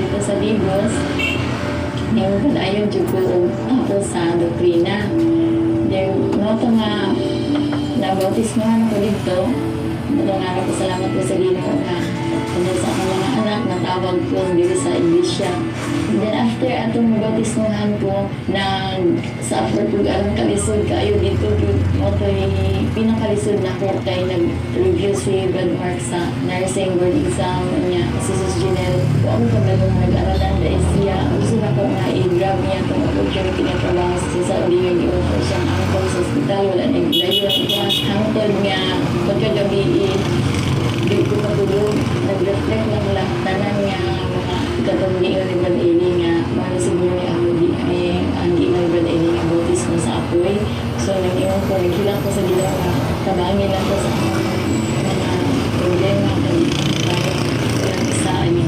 dito sa Libros. Ngayon ko na yun ko ako sa doktrina. Then, no, ito nga, nabautismohan ko dito. Ito nga, salamat ko sa Ginoo nga. Ano sa akong mga anak, natawag ko dito sa iglesia. And then after atong nabautismohan ko, sa after ko alam kalisod kayo dito, ito pinakalisod na ko kay nag-review si Brad Mark sa nursing board exam niya. Kasi Sus Janelle, kung ako kabalong nag-aralan dahil siya, gusto na ko nga i-grab niya itong opportunity na trabaho sa Saudi yung i-offer siyang angkol sa hospital. Wala na yung layo. Hangtod nga, pagkagabi, di ko matulog, nag-reflect lang lang tanan nga mga katong ni Brad Eli nga mga siguro ni ako di ay ang ginang Brad Eli nga bautismo sa apoy. So nag-iwan ko, naghilang ko sa Ginoo nga tabangin lang ko sa mga problema kaya isa amin.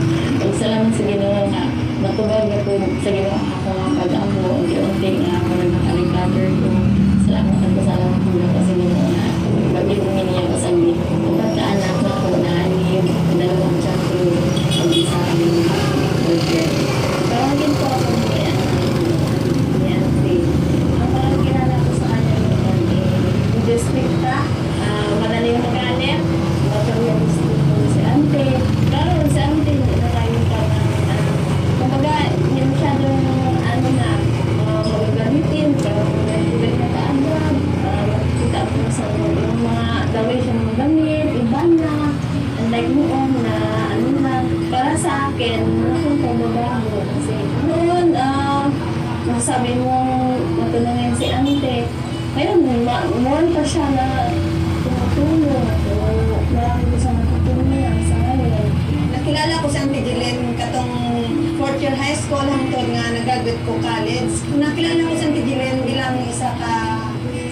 Salamat sa Ginoo nga matubag na po sa Ginoo ako nga pag-amo unti-unti nga ako nag-recover ko. Salamat ko sa Ginoo nga pag-ibungin niya ko sa Ginoo. Pagka-anak na ko na anim, dalawang tsakro, pag-isa amin, okay. Tawagin ko ako niya. Yan, see. Ang parang kilala ko sa kanya noon, district ka, madaling magalit, matawag gusto ko si Ante. Karoon si Ante, natayo ka na, kumbaga, hindi masyadong, magagamitin, karoon na na kaagad, makikita ko sa yung mga daway siya mga gamit, iba na, unlike noon na, para sa akin, akong pagbabago, kasi noon, sabi mo, matulungin si Ante, ngayon, more pa siya na tumutulong, so, marami ko sa matutulungan sa ngayon. Nakilala ko si Auntie Jillian katong 4th year high school hangtod nga nag-graduate ko college. Nakilala ko si Auntie Jillian bilang isa ka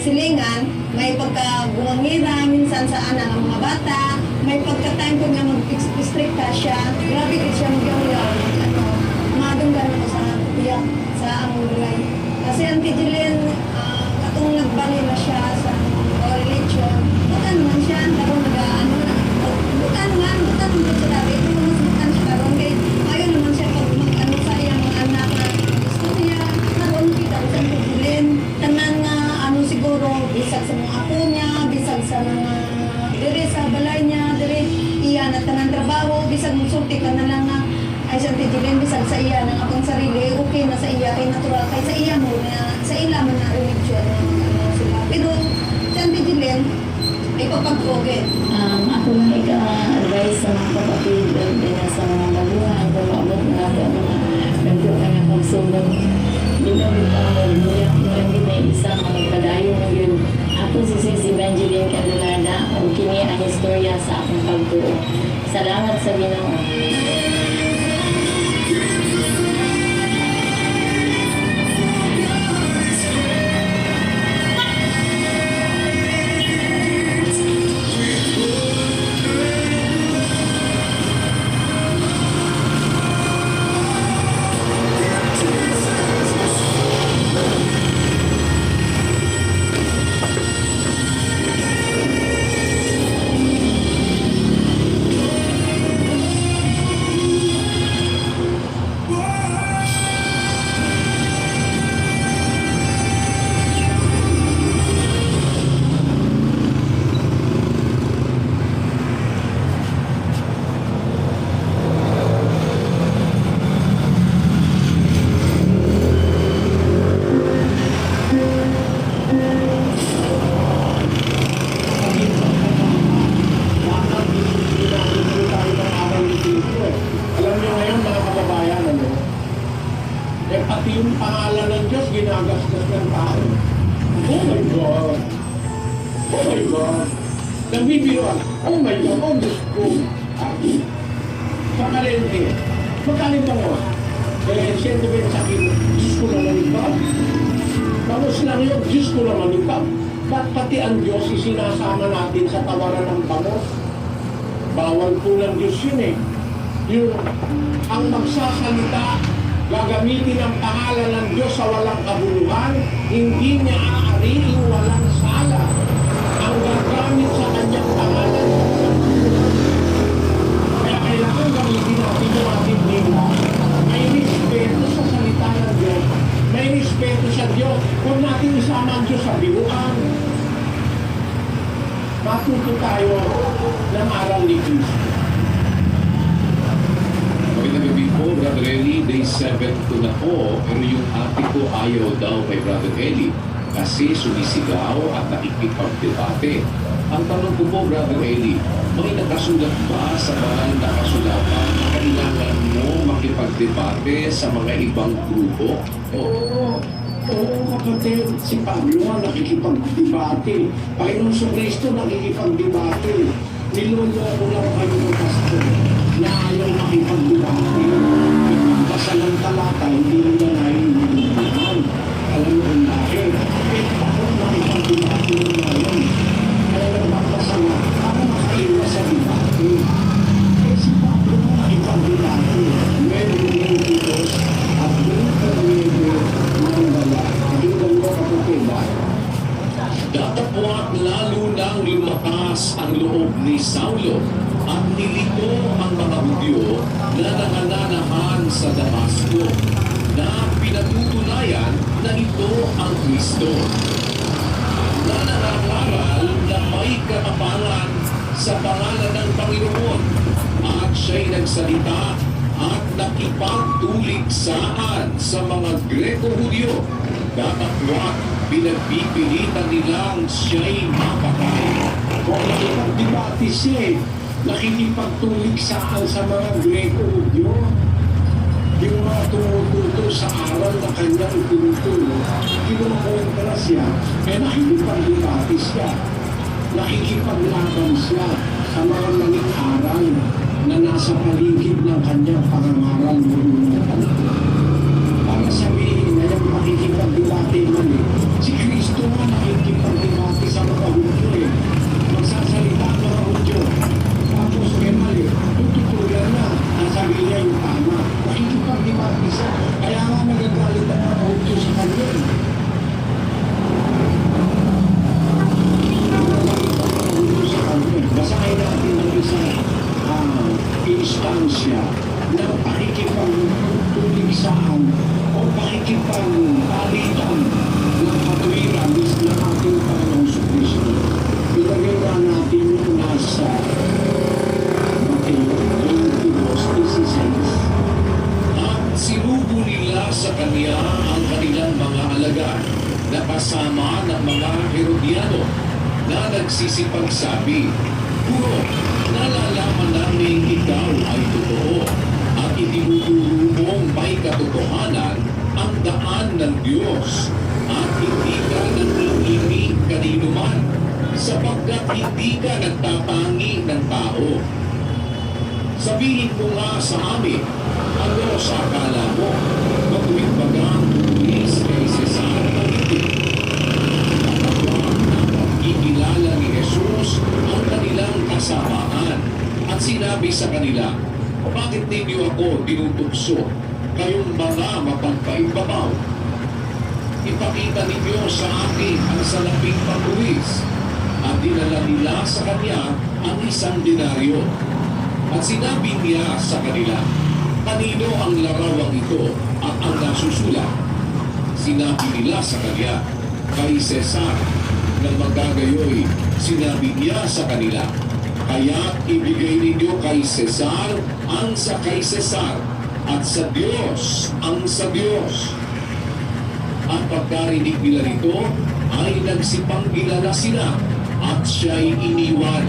silingan, may pagka-bungangira minsan sa anak ng mga bata, may pagka-time ko nga mag-strict siya, grabe ko siya mag-yaw-yaw, madunggan ako sa tiyak, sa among gulay. Kasi Auntie Jillian, katong nagbali na siya sa religion, bukan naman siya, karoon bukan siya dati, bukan siya karoon, kaya ayaw naman siya pag mag-ano sa iyang mga anak na gusto niya, karoon kita ko sa Auntie Jillian, tanan nga, siguro, bisag sa mga apo niya, bisag sa mga dire sa balay niya, dire iya na tanang trabaho, bisag musulti ka na lang na ay sa Auntie Jillian, bisag sa iya ng akong sarili, okay na sa iya, kay natural, kay sa iya mo na, sa ila mo na religion, sila. Pero sa Auntie Jillian, ay papag-oge. Ako lang ika-advise sa mga kapatid, din sa mga baguhan, kung maabot na ako ang mga nagdo ka nga pagsulong. Hindi na buka mo na isa magpadayo mo yun. Ako si Evangeline Candelaria, ang kini ang istorya sa akong pagturo. Salamat sa Ginoo. ginagastos ng tao. Oh my God! Oh my God! Nagbibiruan. Oh my God! Oh Diyos ko! Sa kalente, magkalita mo. Eh, siyempre ba sa akin, Diyos ko naman ikaw. Tapos lang yun, Diyos ko naman ikaw. Ba't pati ang Diyos isinasama natin sa tawaran ng bangos? Bawal po ng Diyos yun eh. Yung ang magsasalita, gagamitin ang pangalan ng Diyos sa walang kabuluhan, hindi niya aariing walang sala. Ang gagamit sa kanyang pangalan, kaya kailangan gamitin natin yung ating bina matuto tayo ng aral ni Kristo. Magandang gabi po, Brother Eli. Day 7 ko na po, pero yung ate ko ayaw daw kay Brother Eli kasi sumisigaw at nakikipagdebate. Ang tanong ko po, Brother Eli, may nakasulat ba sa banal na kasulatan na kailangan mo makipagdebate sa mga ibang grupo? Oo, kapatid. Si Pablo nga nakikipagdebate. Panginoon sa Kristo nakikipagdebate. Niloloko lang kayo ng pastor na ayaw makipagdebate. Pasalamtalata, hindi nila naiintindihan. Alam mo kung bakit? Ako makipagdebate ng ngayon. Kaya nagpapasala, ako makaiwas sa debate. Si Pablo nga nakipagdebate. Meron yung Diyos at doon ka Datapwat lalo nang lumakas ang loob ni Saulo at nilito ang mga Hudyo na nangananahan sa Damasco na pinatutunayan na ito ang Kristo. Na nangangaral na may katapangan sa pangalan ng Panginoon at siya'y nagsalita at nakipagtuligsaan sa mga Greko-Hudyo. Datapwat pinagpipilitan nilang siya'y mapatay. Kung nakipagdebate siya, nakikipagtuligsaan sa mga Greko-Hudyo. Yung mga tumututo sa aral na kanyang tinuturo, kinukontra siya, kaya nakikipagdebate siya. Nakikipaglaban siya sa mga maling aral na nasa paligid ng kanyang pangangaral noon. Para sabihin na yung makikipagdebate man si Kristo nga nakikipagdebate sa mga Hudyo Magsasalita ang mga Hudyo. Tapos may mali, tututulan na ang sabi niya yung tama. Nakikipagdebate siya. Kaya nga nagagalit ang mga Hudyo sa kanya. Basahin natin ang isang instansya ng pakikipagtuligsaan o pakikipagpalitan ng katwiran ng ating Panginoong Kristo. Ilagay na natin yung nasa Mateo 22:16. At sinubo nila sa kanya ang kanilang mga alagad na kasama ng mga Herodiano na nagsisipagsabi, Guro, nalalaman namin ikaw ay totoo at itinuturo mong may katotohanan ang daan ng Diyos at hindi ka nanginginig kanino man sapagkat hindi ka nagtatangi ng tao. Sabihin mo nga sa amin, ano sa akala mo? Matuwid ba kang pulis kay Cesar o hindi? Ikilala ni Jesus ang kanilang kasamaan at sinabi sa kanila, bakit ninyo ako tinutukso, kayong mga mapagpaimbabaw? Ipakita ninyo sa akin ang salaping pagbuwis at dinala nila sa kanya ang isang denaryo. At sinabi niya sa kanila, kanino ang larawang ito at ang nasusulat? Sinabi nila sa kanya, kay Cesar. Nang magagayoy, sinabi niya sa kanila, kaya ibigay ninyo kay Cesar ang sa kay Cesar at sa Diyos ang sa Diyos. At pagkarinig nila nito, ay nagsipanggilala sila at siya'y iniwan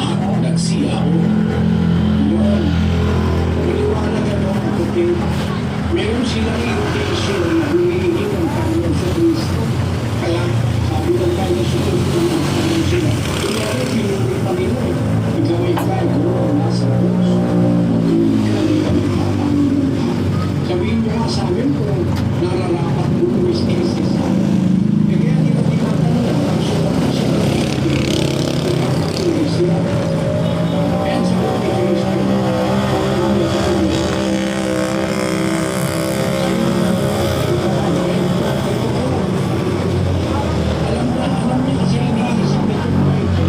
at nagsiyao. Yun. Paliwanag ano, kapatid. Meron silang intention na humihingi ng Panginoon sa Kristo. Kaya sabi ng Panginoon sa Kristo ng Panginoon sila, kunyari, pinuri Panginoon. Ikaw ay tayo, nasa Diyos. Hindi ka magpapanginoon. Sabihin mo nga sa amin kung nararapat mo is Kristo. Kaya nila tinatanong, ang sulat na siya. Nagpapatuloy sila. Kaya sa mga Kristo, alam niya kasi iniisip nito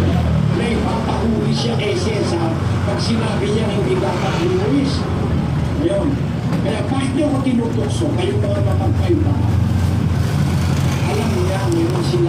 na ipapahuli siya kay Cesar pag sinabi niya hindi dapat luwis. Yun. Kaya bakit niyo ako tinutokso? Kayong mga mapagpaiba. Alam niya, meron sila